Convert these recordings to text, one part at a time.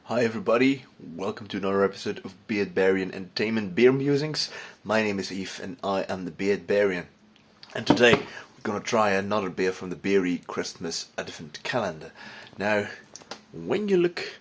Hi everybody, welcome to another episode of Beardbarian Entertainment Beer Musings. My name is Yves and I am the Beardbarian. And today we're gonna try another beer from the Beery Christmas Advent Calendar. Now, when you look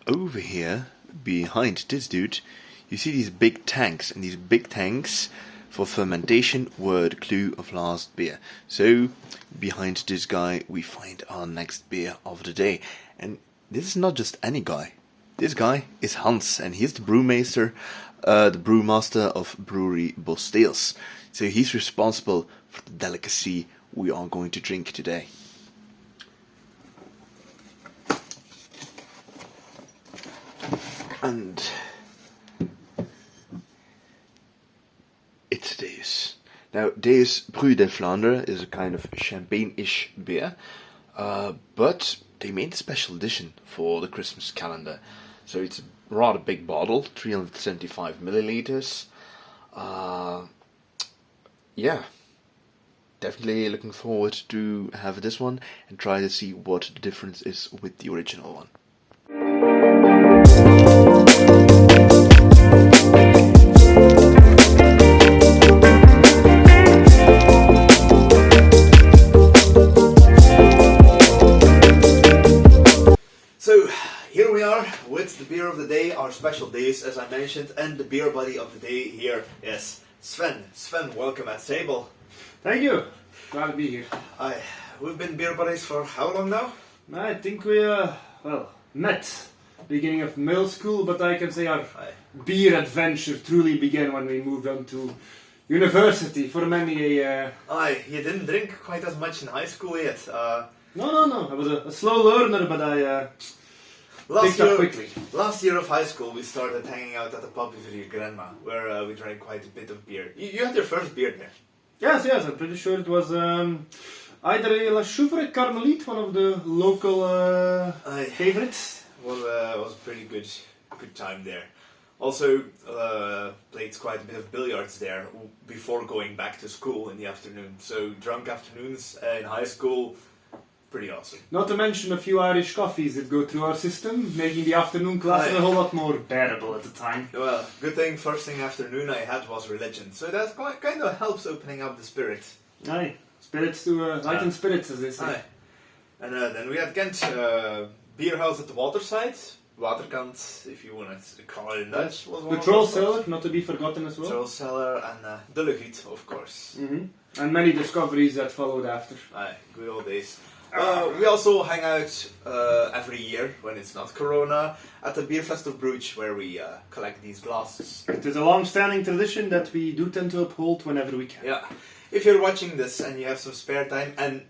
over here, behind this dude, you see these big tanks, and these big tanks for fermentation were the clue of last beer. So, behind this guy we find our next beer of the day. And this is not just any guy. This guy is Hans, and he's the brewmaster of brewery Bosteels. So he's responsible for the delicacy we are going to drink today. And it's Deus. Now, Deus Brut Des Flandres is a kind of champagne-ish beer, but they made a special edition for the Christmas calendar. So it's a rather big bottle, 375 milliliters. Yeah, definitely looking forward to have this one and try to see what the difference is with the original one. So, here we are with the beer of the day, our special days as I mentioned, and the beer buddy of the day here is Sven. Sven, welcome at the table. Thank you. Glad to be here. We've been beer buddies for how long now? I think we met beginning of middle school, but I can say our beer adventure truly began when we moved on to university for many a... You didn't drink quite as much in high school yet. No. I was a slow learner, but I picked up quickly. Last year of high school we started hanging out at the pub with your grandma, where we drank quite a bit of beer. You had your first beer there? Yes, I'm pretty sure it was either a La Chouvre Carmelite, one of the local favorites. Was a pretty good time there. Also played quite a bit of billiards there before going back to school in the afternoon. So drunk afternoons in high school, pretty awesome. Not to mention a few Irish coffees that go through our system, making the afternoon class a whole lot more bearable at the time. Well, good thing first thing afternoon I had was religion, so that kind of helps opening up the spirit. Aye, spirits to lighten spirits, as they say. Aye. And then we had Ghent beer house at the waterside, Waterkant, if you want to call it in Dutch. Was the Troll Cellar, not to be forgotten as well. Troll Cellar and De Lugiet, of course. Mm-hmm. And many discoveries that followed after. Aye, good old days. We also hang out every year, when it's not Corona, at the Beer Fest of Bruges, where we collect these glasses. It is a long-standing tradition that we do tend to uphold whenever we can. Yeah. If you're watching this and you have some spare time and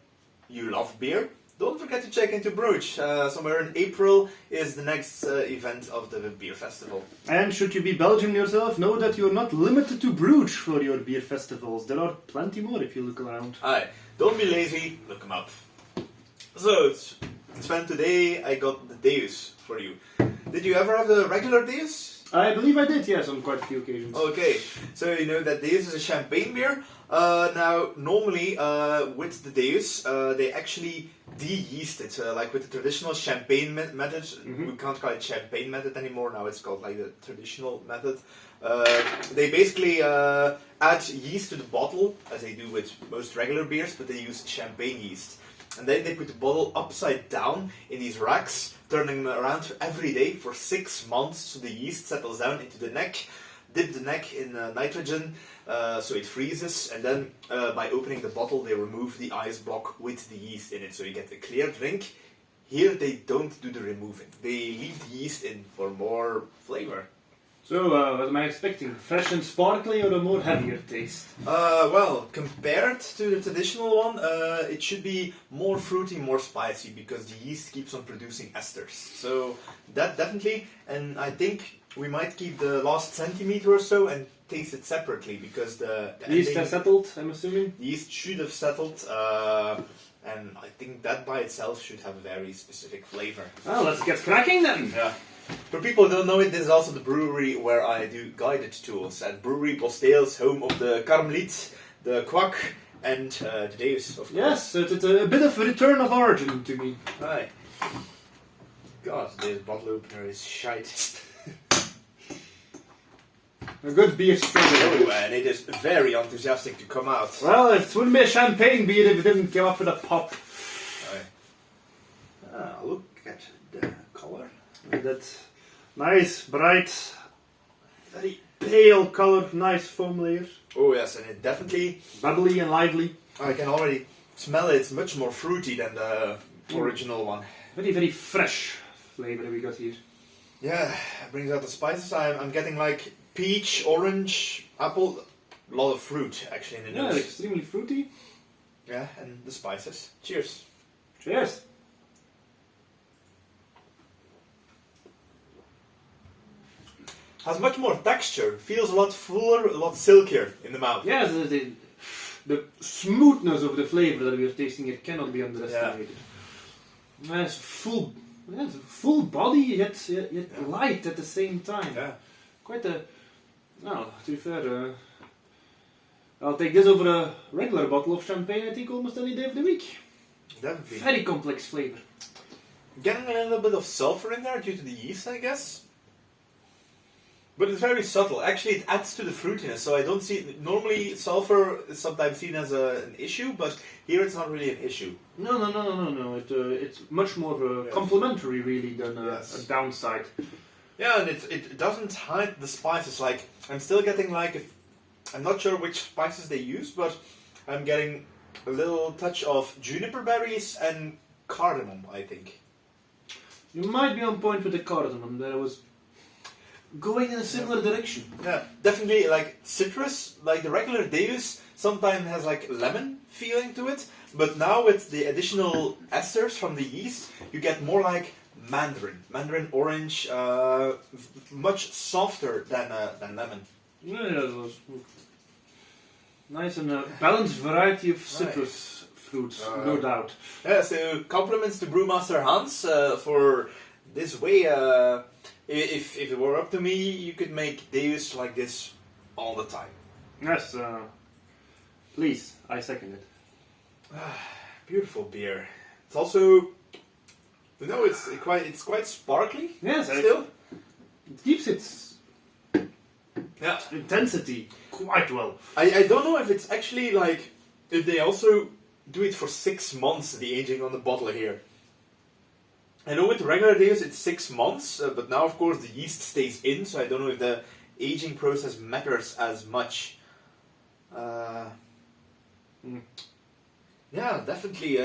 you love beer, don't forget to check into Bruges. Somewhere in April is the next event of the beer festival. And should you be Belgian yourself, know that you're not limited to Bruges for your beer festivals. There are plenty more if you look around. Aye. Don't be lazy, look them up. So, Sven, today I got the Deus for you. Did you ever have the regular Deus? I believe I did, yes, on quite a few occasions. Okay, so you know that Deus is a champagne beer. Now, normally with the Deus, they actually de-yeast it, like with the traditional champagne method. Mm-hmm. We can't call it champagne method anymore, now it's called like the traditional method. They basically add yeast to the bottle, as they do with most regular beers, but they use champagne yeast. And then they put the bottle upside down in these racks, turning them around every day for 6 months, so the yeast settles down into the neck, dip the neck in nitrogen, so it freezes, and then by opening the bottle they remove the ice block with the yeast in it, so you get a clear drink. Here they don't do the removing, they leave the yeast in for more flavor. So, what am I expecting? Fresh and sparkly or a more heavier taste? Well, compared to the traditional one, it should be more fruity, more spicy, because the yeast keeps on producing esters. So, that definitely, and I think we might keep the last centimeter or so and taste it separately, because the yeast has settled, I'm assuming? The yeast should have settled, and I think that by itself should have a very specific flavor. Well, let's get cracking then! Yeah. For people who don't know it, this is also the brewery where I do guided tours at Brewery Bosteels, home of the Carmelite, the Kwak, and the Deus, of course. Yes, it's a bit of a return of origin to me. Right. God, this bottle opener is shite. A good beer struggle. Oh, and it is very enthusiastic to come out. Well, it wouldn't be a champagne beer if it didn't come up with a pop. Look at the color. That nice, bright, very pale color, nice foam layer. Oh yes, and it definitely... Bubbly and lively. I can already smell it. It's much more fruity than the original one. Very, very fresh flavor we got here. Yeah, it brings out the spices. I'm getting like peach, orange, apple. A lot of fruit actually in the Yeah, nose. extremely fruity. Yeah, and the spices. Cheers. Cheers. Has much more texture. Feels a lot fuller, a lot silkier in the mouth. Yes, the smoothness of the flavor that we are tasting here cannot be underestimated. Yeah. It's full body yet light at the same time. Yeah. Quite a... No, to be fair, I'll take this over a regular bottle of champagne, I think, almost any day of the week. Definitely. Very complex flavor. Getting a little bit of sulfur in there due to the yeast, I guess. But it's very subtle. Actually, it adds to the fruitiness, so I don't see... Normally, sulfur is sometimes seen as an issue, but here it's not really an issue. No. It's much more complementary, really, than a downside. Yeah, and it doesn't hide the spices. Like, I'm still getting like... I'm not sure which spices they use, but I'm getting a little touch of juniper berries and cardamom, I think. You might be on point with the cardamom. There was... going in a similar direction. Yeah, definitely like citrus, like the regular Deus sometimes has like lemon feeling to it, but now with the additional esters from the yeast, you get more like mandarin orange, much softer than lemon. Yeah, it was nice and balanced variety of citrus fruits, no doubt. Yeah, so compliments to Brewmaster Hans for this way. If it were up to me, you could make Deus like this all the time. Yes, please, I second it. Beautiful beer. It's also, it's quite sparkly. Yes, still. It keeps its intensity quite well. I don't know if it's actually like if they also do it for 6 months, the aging on the bottle here. I know with regular Deus it's 6 months, but now of course the yeast stays in, so I don't know if the aging process matters as much. Yeah, definitely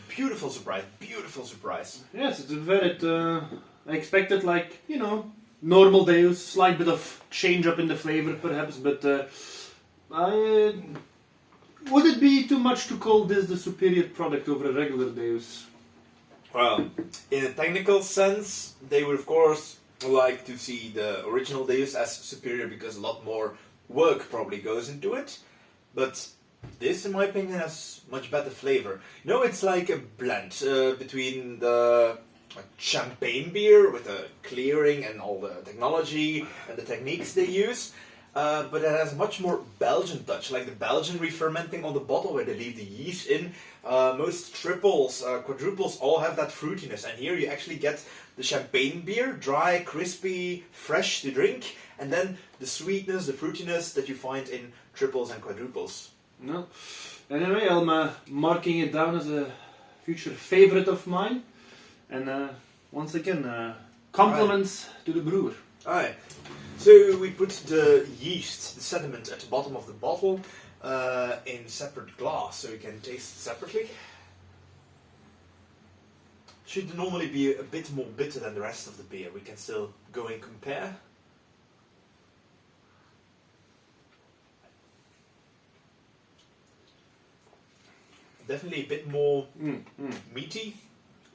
beautiful surprise. Yes, it's very... I expected like, normal Deus, slight bit of change up in the flavor perhaps, but would it be too much to call this the superior product over a regular Deus? Well, in a technical sense, they would of course like to see the original Deus as superior because a lot more work probably goes into it. But this, in my opinion, has much better flavor. It's like a blend between the champagne beer with the clearing and all the technology and the techniques they use. But it has much more Belgian touch, like the Belgian refermenting on the bottle where they leave the yeast in. Most triples, quadruples all have that fruitiness, and here you actually get the champagne beer, dry, crispy, fresh to drink, and then the sweetness, the fruitiness that you find in triples and quadruples. No. Anyway, I'm marking it down as a future favorite of mine, and once again, compliments to the brewer. Alright, so we put the yeast, the sediment, at the bottom of the bottle in separate glass, so you can taste it separately. Should normally be a bit more bitter than the rest of the beer. We can still go and compare. Definitely a bit more meaty.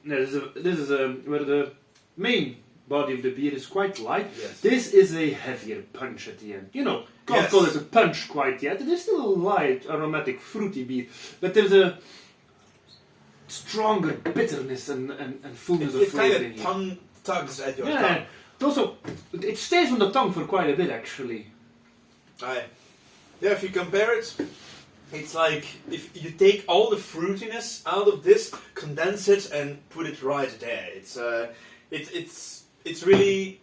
Yeah, this is where the main body of the beer is quite light. Yes. This is a heavier punch at the end. Can't call it a punch quite yet. It is still a light, aromatic, fruity beer, but there's a stronger bitterness and fullness of flavor in It here. kind of tongue tugs at your Yeah, tongue. it also it stays on the tongue for quite a bit actually. Yeah, if you compare it, It's like if you take all the fruitiness out of this, condense it, and put it right there. It's really.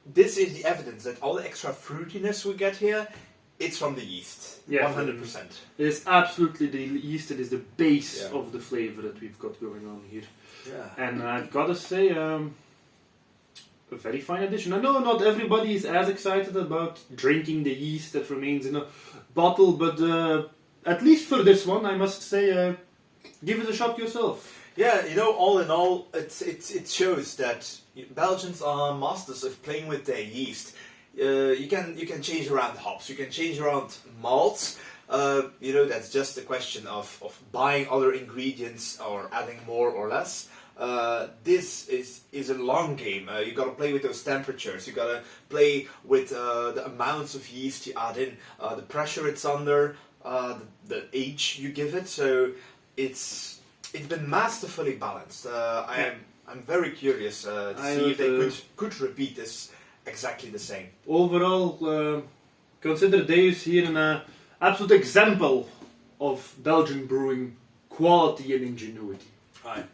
This is the evidence that all the extra fruitiness we get here, it's from the yeast. Yeah, 100%. It is absolutely the yeast that is the base of the flavor that we've got going on here. Yeah. And I've got to say, a very fine addition. I know not everybody is as excited about drinking the yeast that remains in a bottle, but at least for this one, I must say, give it a shot yourself. Yeah, all in all, it shows that Belgians are masters of playing with their yeast. You can change around hops, you can change around malts. That's just a question of buying other ingredients or adding more or less. This is a long game. You got to play with those temperatures. You got to play with the amounts of yeast you add in, the pressure it's under, the age you give it. So it's been masterfully balanced. I'm very curious to see if they could repeat this exactly the same. Overall, consider Deus here an absolute example of Belgian brewing quality and ingenuity. Aye,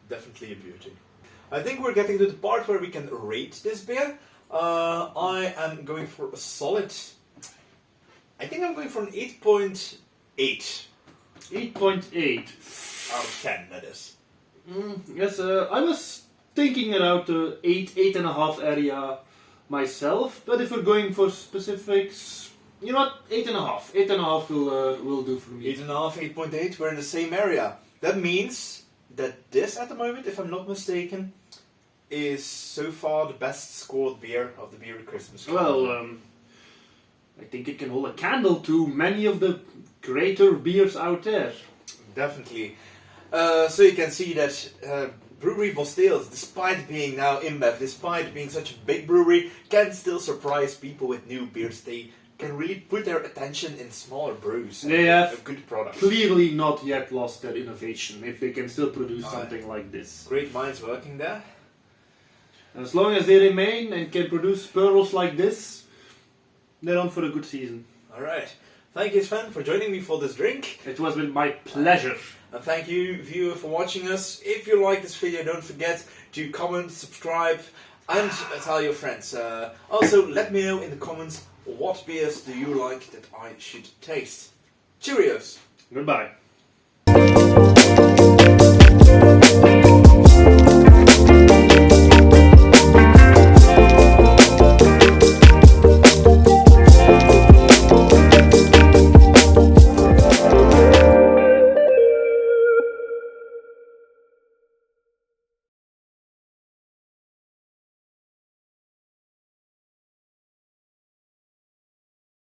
definitely a beauty. I think we're getting to the part where we can rate this beer. I am going for a solid. I think I'm going for an 8.8. 8.8 out of 10, that is. Yes, I was thinking around the 8.5 area myself, but if we're going for specifics, you know what, 8.5. 8.5 will do for me. 8.5, 8.8, we're in the same area. That means that this, at the moment, if I'm not mistaken, is so far the best scored beer of the Beery Christmas. Well, I think it can hold a candle to many of the greater beers out there. Definitely. So you can see that brewery Bosteels, despite being now InBev, despite being such a big brewery, can still surprise people with new beers. They can really put their attention in smaller brews. They have a good product. Clearly not yet lost their innovation, if they can still produce something like this. Great minds working there. As long as they remain and can produce pearls like this, they're on for a good season. Alright. Thank you, Sven, for joining me for this drink. It was with my pleasure. And thank you, viewer, for watching us. If you like this video, don't forget to comment, subscribe, and tell your friends. Also, let me know in the comments what beers do you like that I should taste. Cheerios! Goodbye.